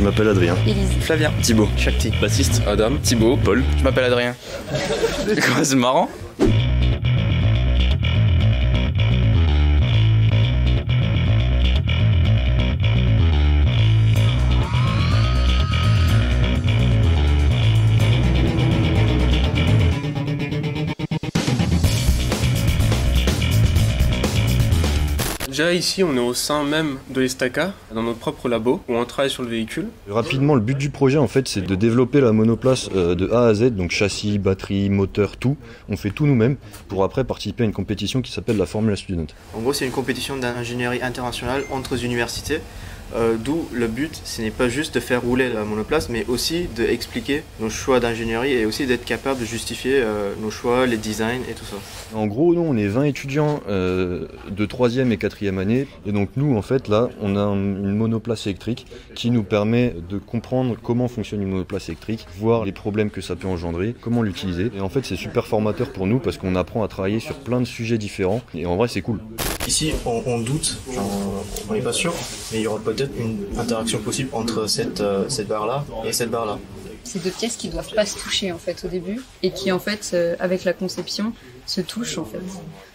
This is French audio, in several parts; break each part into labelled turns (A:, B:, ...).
A: Je m'appelle Adrien.
B: Élise.
C: Flavien.
D: Thibaut.
C: Shakti.
D: Baptiste.
E: Adam. Thibaut.
D: Paul.
C: Je m'appelle Adrien.
D: Quoi, c'est marrant?
E: Déjà ici on est au sein même de l'Estaca, dans notre propre labo, où on travaille sur le véhicule.
A: Rapidement, le but du projet en fait c'est de développer la monoplace de A à Z, donc châssis, batterie, moteur, tout. On fait tout nous-mêmes pour après participer à une compétition qui s'appelle la Formula Student.
C: En gros, c'est une compétition d'ingénierie internationale entre universités. D'où le but, ce n'est pas juste de faire rouler la monoplace, mais aussi d'expliquer nos choix d'ingénierie et aussi d'être capable de justifier nos choix, les designs et tout ça.
A: En gros, nous on est 20 étudiants de 3e et 4e année, et donc nous en fait là on a une monoplace électrique qui nous permet de comprendre comment fonctionne une monoplace électrique, voir les problèmes que ça peut engendrer, comment l'utiliser. Et en fait c'est super formateur pour nous parce qu'on apprend à travailler sur plein de sujets différents, et en vrai c'est cool.
C: Ici, on doute, on n'est pas sûr, mais il y aura peut-être une interaction possible entre cette barre-là et cette barre-là.
B: C'est deux pièces qui doivent pas se toucher en fait au début et qui en fait avec la conception se touchent en fait.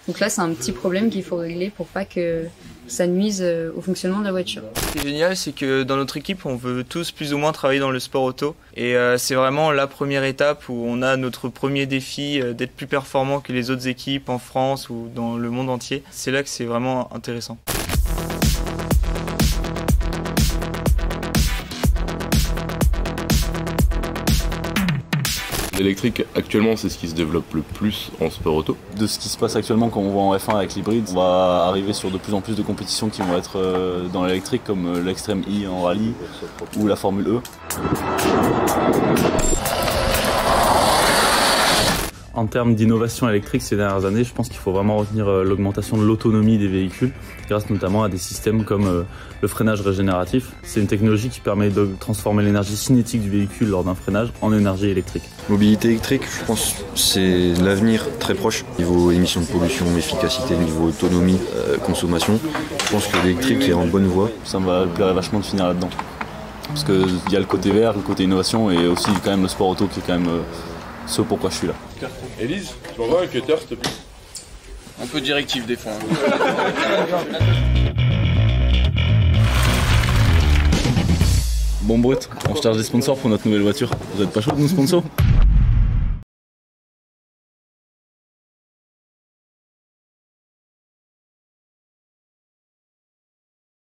B: Donc là c'est un petit problème qu'il faut régler pour pas que ça nuise au fonctionnement de la voiture.
F: Ce qui est génial, c'est que dans notre équipe, on veut tous plus ou moins travailler dans le sport auto. Et c'est vraiment la première étape où on a notre premier défi d'être plus performant que les autres équipes en France ou dans le monde entier. C'est là que c'est vraiment intéressant.
G: L'électrique, actuellement, c'est ce qui se développe le plus en sport auto.
H: De ce qui se passe actuellement quand on va en F1 avec l'hybride, on va arriver sur de plus en plus de compétitions qui vont être dans l'électrique, comme l'Extreme E en rallye ou la Formule E. En termes d'innovation électrique ces dernières années, je pense qu'il faut vraiment retenir l'augmentation de l'autonomie des véhicules, grâce notamment à des systèmes comme le freinage régénératif. C'est une technologie qui permet de transformer l'énergie cinétique du véhicule lors d'un freinage en énergie électrique.
A: Mobilité électrique, je pense c'est l'avenir très proche. Niveau émissions de pollution, efficacité, niveau autonomie, consommation, je pense que l'électrique est en bonne voie.
H: Ça me va plairait vachement de finir là-dedans. Parce qu'il y a le côté vert, le côté innovation et aussi quand même le sport auto qui est quand même ce pourquoi je suis là.
G: Élise, tu m'envoies un cutter s'il te plaît?
E: Un peu directif des fois.
H: Bon brut, on cherche des sponsors pour notre nouvelle voiture. Vous êtes pas chaud de nous sponsor?